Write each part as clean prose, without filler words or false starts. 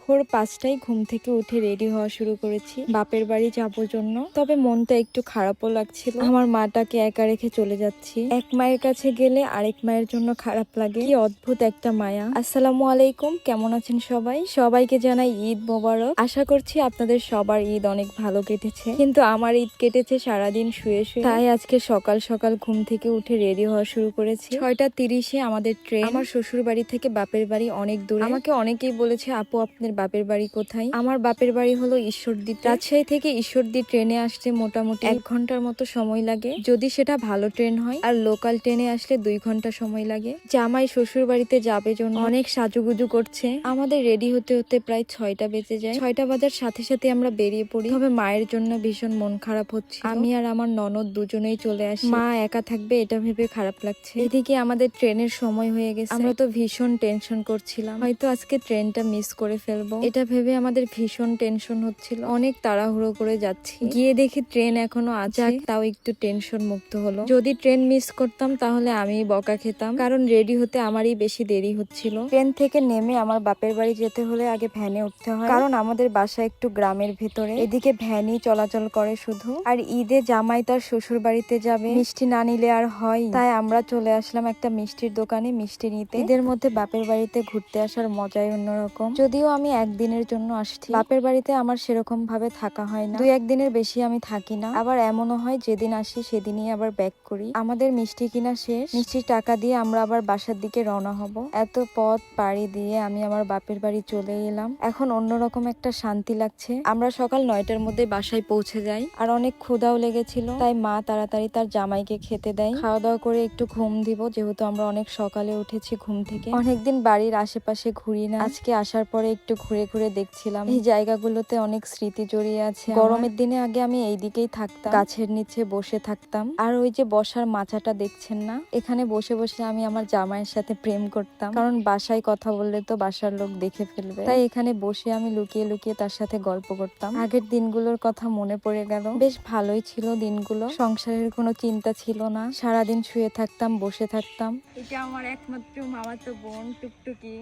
ভোর 5টায় ঘুম থেকে উঠে রেডি হওয়া শুরু করেছি বাপের বাড়ি যাবার জন্য। তবে মনটা একটু খারাপও লাগছিল, আমার মাটাকে একা রেখে চলে যাচ্ছি। এক মায়ের কাছে গেলে আরেক মায়ের জন্য খারাপ লাগে, কি অদ্ভুত একটা মায়া। আসসালামু আলাইকুম, কেমন আছেন সবাই? সবাইকে জানাই ঈদ মোবারক। আশা করছি আপনাদের সবার ঈদ অনেক ভালো কেটেছে, কিন্তু আমার ঈদ কেটেছে সারাদিন শুয়ে শুয়ে। তাই আজকে সকাল সকাল ঘুম থেকে উঠে রেডি হওয়া শুরু করেছি। 6:30-এ আমাদের ট্রেন। আমার শ্বশুর বাড়ি থেকে বাপের বাড়ি অনেক দূরে। আমাকে অনেকেই বলেছে, আপু আপনার বাপের বাড়ি কোথায়? আমার বাপের বাড়ি হলো ঈশ্বরদী। রাজশাহী থেকে ঈশ্বরদী ট্রেনে আসতে মোটামুটি 1 ঘন্টার মতো সময় লাগে, যদি সেটা ভালো ট্রেন হয়। আর লোকাল ট্রেনে আসলে 2 ঘন্টা সময় লাগে। জামাই শ্বশুর বাড়িতে যাবে জন্য অনেক সাজুগুজু করছে। আমাদের রেডি হতে হতে প্রায় 6টা বেজে যায়। 6টা বাজার সাথে সাথে আমরা বেরিয়ে পড়ি। তবে মায়ের জন্য ভীষণ মন খারাপ হচ্ছে। আমি আর আমার ননদ দুজনেই চলে আসি, মা একা থাকবে এটা ভেবে খারাপ লাগছে। এদিকে আমাদের ট্রেনের সময় হয়ে গেছে, আমরা তো ভীষণ টেনশন করছিলাম, হয়তো আজকে ট্রেনটা মিস করে ফেলবো। এটা ভেবে আমাদের ভীষণ টেনশন হচ্ছিল, অনেক তাড়াহুড়ো করে যাচ্ছি। গিয়ে দেখি ট্রেন এখনো আছে, তাও একটু টেনশন মুক্ত হলো। যদি ট্রেন মিস করতাম তাহলে আমি বকা খেতাম, কারণ রেডি হতে আমারই বেশি দেরি হচ্ছিল। ট্রেন থেকে নেমে আমার বাপের বাড়ি যেতে হলে আগে ভ্যানে উঠতে হয়, কারণ আমাদের বাসা একটু গ্রামের ভেতরে, এদিকে ভ্যানই চলাচল করে শুধু। আর ঈদে জামাই তার শ্বশুর বাড়িতে যাবে, মিষ্টি না নিলে আর হয়, তাই আমরা চলে আসলাম একটা মিষ্টির দোকানে মিষ্টি নিতে। ঈদের মধ্যে বাপের বাড়িতে ঘুরতে আসার মজাই অন্যরকম। যদিও আমি একদিনের জন্য আসছি, বাপের বাড়িতে আমার সেরকম ভাবে থাকা হয় না, 2-1 দিনের বেশি আমি থাকি না। আবার এমনও হয় যেদিন আসি সেদিনই আবার ব্যাক করি। আমাদের মিষ্টি কিনা শেষ, মিষ্টির টাকা দিয়ে আমরা আবার বাসার দিকে রওনা হব। এত পথ পাড়ি দিয়ে আমি আমার বাপের বাড়ি চলে এলাম, এখন অন্যরকম একটা শান্তি লাগছে। আমরা সকাল 9টার মধ্যে বাসায় পৌঁছে যাই, আর অনেক ক্ষুধাও লেগেছিল, তাই মা তাড়াতাড়ি তার জামাইকে খেতে দেয়। খাওয়া দাওয়া করে একটু ঘুম দিব, যেহেতু আমরা অনেক সকালে উঠেছি ঘুম থেকে। অনেকদিন বাড়ির আশেপাশে ঘুরি না, আজকে আসার পরে একটু ঘুরে ঘুরে দেখছিলাম। এই জায়গাগুলোতে অনেক স্মৃতি জড়িয়ে আছে। গরমের দিনে আগে আমি এইদিকেই থাকতাম, গাছের নিচে বসে থাকতাম। আর ওই যে বসার মাচাটা দেখছেন না, এখানে বসে বসে আমি আমার জামাইয়ের সাথে প্রেম করতাম, কারণ বাসায় কথা বললে তো বাসার লোক দেখে ফেলবে, তাই এখানে বসে আমি লুকিয়ে লুকিয়ে তার সাথে গল্প করতাম। আগের দিনগুলোর কথা মনে পড়ে গেল, বেশ ভালোই ছিল দিনগুলো। সংসারের কোনো চিন্তা ছিল না, সারাদিন শুয়ে থাকতাম, বসে থাকতাম। এটা আমার একমাত্র মামাতো বোন টুকটুকি,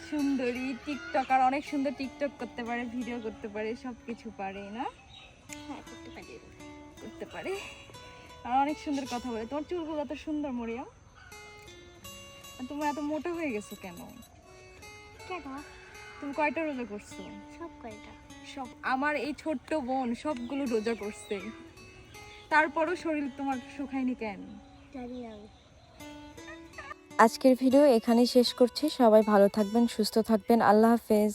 সুন্দরী টিকটকার, অনেক সুন্দর টিকটক করতে পারে, ভিডিও করতে পারে, সবকিছু পারে না? হ্যাঁ, করতে পারে। আর অনেক সুন্দর কথা বলে। তোমার চুলগুলো এত সুন্দর মরিয়ম, আর তুমি এত মোটা হয়ে গেছো কেন? তুমি কয়টা রোজা করছো? সব কয়টা? সব। আমার এই ছোট্ট বোন সবগুলো রোজা করছে, তারপরও শরীর তোমার শুকায়নি কেন? জানি আমি। আজকের ভিডিও এখানেই শেষ করছি। সবাই ভালো থাকবেন, সুস্থ থাকবেন, আল্লাহ হাফেজ।